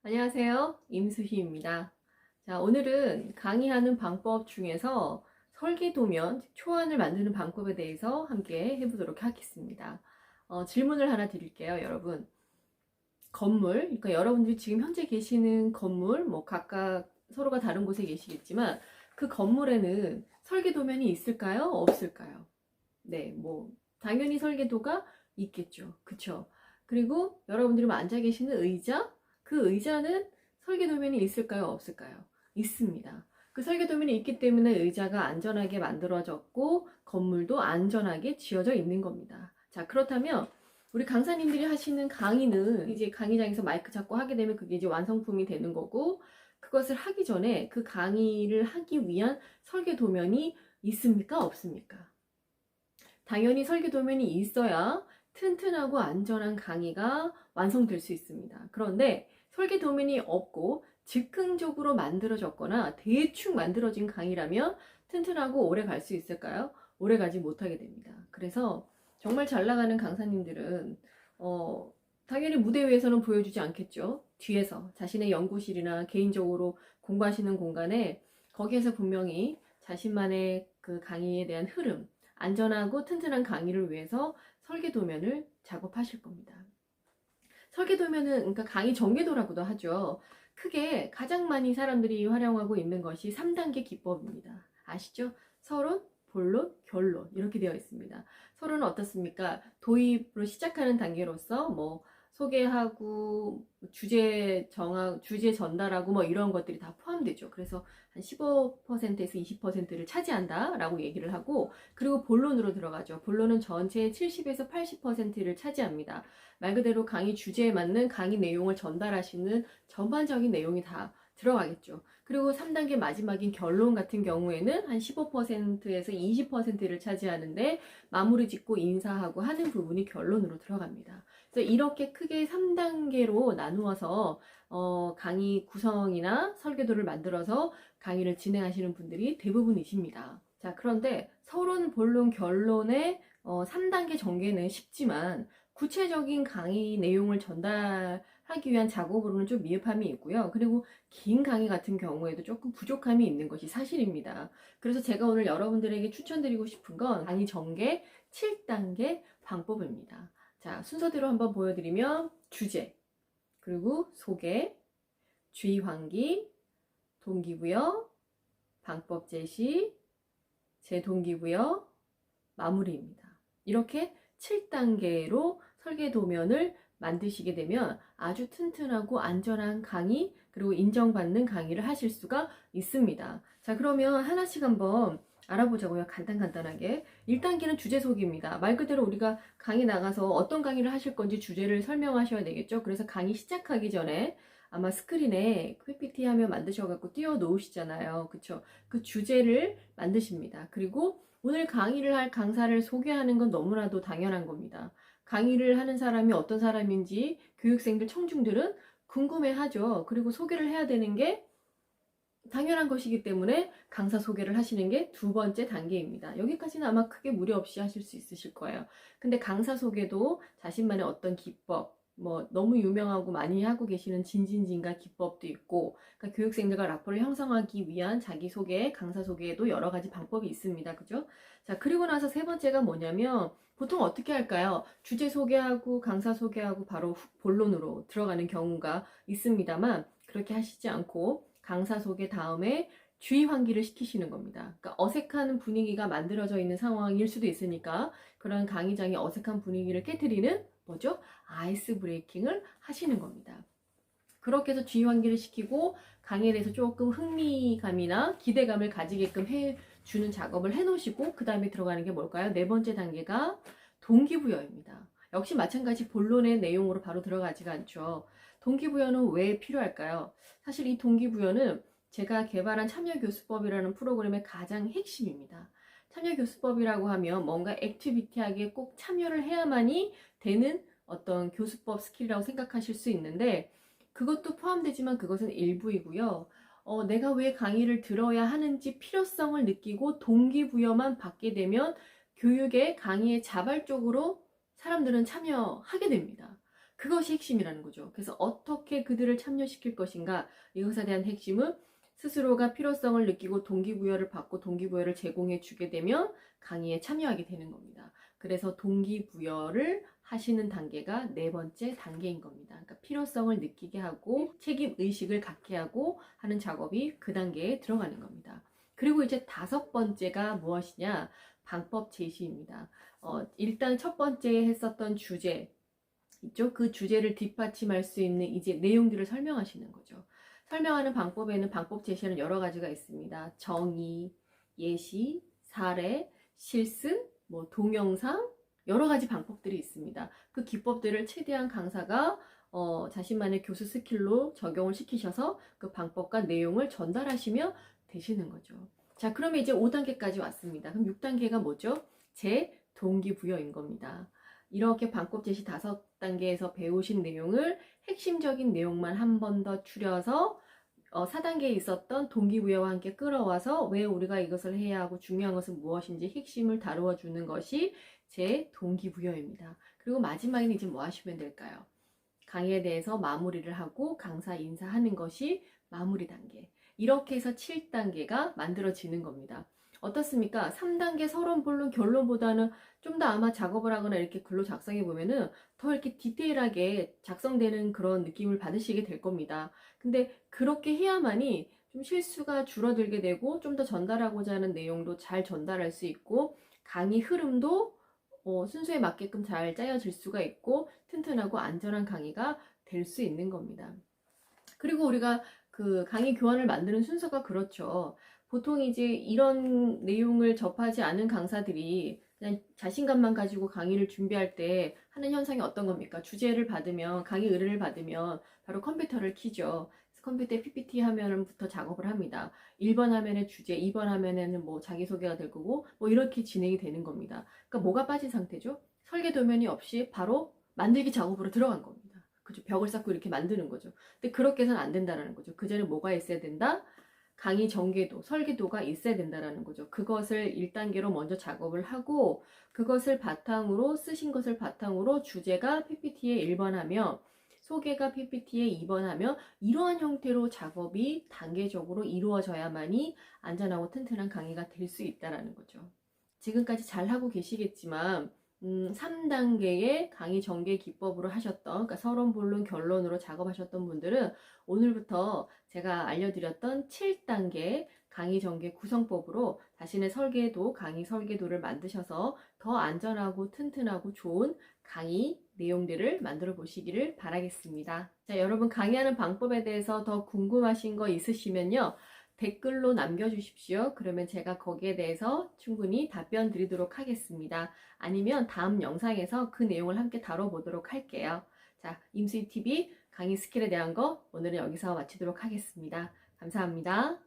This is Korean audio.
안녕하세요. 임수희입니다. 자, 오늘은 강의하는 방법 중에서 설계도면, 초안을 만드는 방법에 대해서 함께 해보도록 하겠습니다. 질문을 하나 드릴게요, 여러분. 건물, 그러니까 여러분들이 지금 현재 계시는 건물, 뭐 각각 서로가 다른 곳에 계시겠지만 그 건물에는 설계도면이 있을까요? 없을까요? 네, 뭐 당연히 설계도가 있겠죠. 그쵸? 그리고 여러분들이 앉아 계시는 의자, 그 의자는 설계도면이 있을까요? 없을까요? 있습니다. 그 설계도면이 있기 때문에 의자가 안전하게 만들어졌고 건물도 안전하게 지어져 있는 겁니다. 자, 그렇다면 우리 강사님들이 하시는 강의는 이제 강의장에서 마이크 잡고 하게 되면 그게 이제 완성품이 되는 거고, 그것을 하기 전에 그 강의를 하기 위한 설계도면이 있습니까? 없습니까? 당연히 설계도면이 있어야 튼튼하고 안전한 강의가 완성될 수 있습니다. 그런데 설계도면이 없고 즉흥적으로 만들어졌거나 대충 만들어진 강의라면 튼튼하고 오래 갈 수 있을까요? 오래 가지 못하게 됩니다. 그래서 정말 잘 나가는 강사님들은 당연히 무대 위에서는 보여주지 않겠죠. 뒤에서 자신의 연구실이나 개인적으로 공부하시는 공간에 거기에서 분명히 자신만의 그 강의에 대한 흐름, 안전하고 튼튼한 강의를 위해서 설계도면을 작업하실 겁니다. 설계도면은 그러니까 강의 전개도라고도 하죠. 크게 가장 많이 사람들이 활용하고 있는 것이 3단계 기법입니다. 아시죠? 서론, 본론, 결론 이렇게 되어 있습니다. 서론은 어떻습니까? 도입으로 시작하는 단계로서 뭐 소개하고 주제 전달하고 뭐 이런 것들이 다 포함되죠. 그래서 한 15%에서 20%를 차지한다라고 얘기를 하고, 그리고 본론으로 들어가죠. 본론은 전체의 70에서 80%를 차지합니다. 말 그대로 강의 주제에 맞는 강의 내용을 전달하시는 전반적인 내용이 다 들어가겠죠. 그리고 3단계 마지막인 결론 같은 경우에는 한 15%에서 20%를 차지하는데 마무리 짓고 인사하고 하는 부분이 결론으로 들어갑니다. 그래서 이렇게 크게 3단계로 나누어서 강의 구성이나 설계도를 만들어서 강의를 진행하시는 분들이 대부분이십니다. 자, 그런데 서론, 본론, 결론의 3단계 전개는 쉽지만 구체적인 강의 내용을 전달하기 위한 작업으로는 좀 미흡함이 있고요. 그리고 긴 강의 같은 경우에도 조금 부족함이 있는 것이 사실입니다. 그래서 제가 오늘 여러분들에게 추천드리고 싶은 건 강의 전개 7단계 방법입니다. 자, 순서대로 한번 보여드리면 주제, 그리고 소개, 주의 환기, 동기부여, 방법 제시, 재동기부여, 마무리입니다. 이렇게 7단계로 설계도면을 만드시게 되면 아주 튼튼하고 안전한 강의, 그리고 인정받는 강의를 하실 수가 있습니다. 자, 그러면 하나씩 한번 알아보자고요. 간단하게. 1단계는 주제 소개입니다. 말 그대로 우리가 강의 나가서 어떤 강의를 하실 건지 주제를 설명하셔야 되겠죠. 그래서 강의 시작하기 전에 아마 스크린에 PPT 화면 만드셔갖고 띄워 놓으시잖아요. 그쵸? 그 주제를 만드십니다. 그리고 오늘 강의를 할 강사를 소개하는 건 너무나도 당연한 겁니다. 강의를 하는 사람이 어떤 사람인지 교육생들, 청중들은 궁금해하죠. 그리고 소개를 해야 되는 게 당연한 것이기 때문에 강사 소개를 하시는 게 두 번째 단계입니다. 여기까지는 아마 크게 무리 없이 하실 수 있으실 거예요. 근데 강사 소개도 자신만의 어떤 기법, 뭐 너무 유명하고 많이 하고 계시는 진진진과 기법도 있고, 그러니까 교육생들과 라포를 형성하기 위한 자기소개, 강사 소개에도 여러 가지 방법이 있습니다. 그죠? 자, 그리고 나서 세 번째가 뭐냐면 보통 어떻게 할까요? 주제 소개하고 강사 소개하고 바로 본론으로 들어가는 경우가 있습니다만, 그렇게 하시지 않고 강사 소개 다음에 주의 환기를 시키시는 겁니다. 그러니까 어색한 분위기가 만들어져 있는 상황일 수도 있으니까 그런 강의장의 어색한 분위기를 깨트리는 뭐죠? 아이스 브레이킹을 하시는 겁니다. 그렇게 해서 주의 환기를 시키고 강의에 대해서 조금 흥미감이나 기대감을 가지게끔 해주는 작업을 해놓으시고 그 다음에 들어가는 게 뭘까요? 네 번째 단계가 동기부여입니다. 역시 마찬가지 본론의 내용으로 바로 들어가지가 않죠. 동기부여는 왜 필요할까요? 사실 이 동기부여는 제가 개발한 참여교수법이라는 프로그램의 가장 핵심입니다. 참여교수법이라고 하면 뭔가 액티비티하게 꼭 참여를 해야만이 되는 어떤 교수법 스킬이라고 생각하실 수 있는데, 그것도 포함되지만 그것은 일부이고요. 내가 왜 강의를 들어야 하는지 필요성을 느끼고 동기부여만 받게 되면 교육의 강의에 자발적으로 사람들은 참여하게 됩니다. 그것이 핵심이라는 거죠. 그래서 어떻게 그들을 참여시킬 것인가, 이것에 대한 핵심은 스스로가 필요성을 느끼고 동기부여를 받고 동기부여를 제공해 주게 되면 강의에 참여하게 되는 겁니다. 그래서 동기부여를 하시는 단계가 네 번째 단계인 겁니다. 그러니까 필요성을 느끼게 하고 책임의식을 갖게 하고 하는 작업이 그 단계에 들어가는 겁니다. 그리고 이제 다섯 번째가 무엇이냐? 방법 제시입니다. 일단 첫 번째 했었던 주제 있죠? 그 주제를 뒷받침할 수 있는 이제 내용들을 설명하시는 거죠. 설명하는 방법에는 방법 제시는 여러 가지가 있습니다. 정의, 예시, 사례, 실습, 동영상, 여러 가지 방법들이 있습니다. 그 기법들을 최대한 강사가 자신만의 교수 스킬로 적용을 시키셔서 그 방법과 내용을 전달하시면 되시는 거죠. 자, 그러면 이제 5단계까지 왔습니다. 그럼 6단계가 뭐죠? 제 동기부여인 겁니다. 이렇게 방법 제시 5단계에서 배우신 내용을 핵심적인 내용만 한 번 더 추려서 4단계에 있었던 동기부여와 함께 끌어와서 왜 우리가 이것을 해야 하고 중요한 것은 무엇인지 핵심을 다루어 주는 것이 제 동기부여입니다. 그리고 마지막에는 이제 뭐 하시면 될까요? 강의에 대해서 마무리를 하고 강사 인사하는 것이 마무리 단계. 이렇게 해서 7단계가 만들어지는 겁니다. 어떻습니까? 3단계 서론, 본론, 결론보다는 좀 더 아마 작업을 하거나 이렇게 글로 작성해 보면은 더 이렇게 디테일하게 작성되는 그런 느낌을 받으시게 될 겁니다. 근데 그렇게 해야만이 좀 실수가 줄어들게 되고 좀 더 전달하고자 하는 내용도 잘 전달할 수 있고 강의 흐름도 순서에 맞게끔 잘 짜여질 수가 있고 튼튼하고 안전한 강의가 될 수 있는 겁니다. 그리고 우리가 그 강의 교환을 만드는 순서가 그렇죠. 보통 이제 이런 내용을 접하지 않은 강사들이 그냥 자신감만 가지고 강의를 준비할 때 하는 현상이 어떤 겁니까? 주제를 받으면, 강의 의뢰를 받으면 바로 컴퓨터를 켜죠. 컴퓨터에 PPT 화면부터 작업을 합니다. 1번 화면에 주제, 2번 화면에는 자기소개가 될 거고 이렇게 진행이 되는 겁니다. 그러니까 뭐가 빠진 상태죠? 설계 도면이 없이 바로 만들기 작업으로 들어간 겁니다. 그죠? 벽을 쌓고 이렇게 만드는 거죠. 근데 그렇게 해서는 안 된다는 거죠. 그 전에 뭐가 있어야 된다? 강의 전개도, 설계도가 있어야 된다는 거죠. 그것을 1단계로 먼저 작업을 하고 그것을 바탕으로 쓰신 것을 바탕으로 주제가 PPT에 1번 하며 소개가 PPT에 2번 하며 이러한 형태로 작업이 단계적으로 이루어져야만이 안전하고 튼튼한 강의가 될 수 있다는 거죠. 지금까지 잘 하고 계시겠지만 3단계의 강의 전개 기법으로 하셨던, 그러니까 서론, 본론, 결론으로 작업하셨던 분들은 오늘부터 제가 알려드렸던 7단계 강의 전개 구성법으로 자신의 설계도, 강의 설계도를 만드셔서 더 안전하고 튼튼하고 좋은 강의 내용들을 만들어 보시기를 바라겠습니다. 자, 여러분 강의하는 방법에 대해서 더 궁금하신 거 있으시면요. 댓글로 남겨주십시오. 그러면 제가 거기에 대해서 충분히 답변 드리도록 하겠습니다. 아니면 다음 영상에서 그 내용을 함께 다뤄보도록 할게요. 자, 임수희TV 강의 스킬에 대한 거 오늘은 여기서 마치도록 하겠습니다. 감사합니다.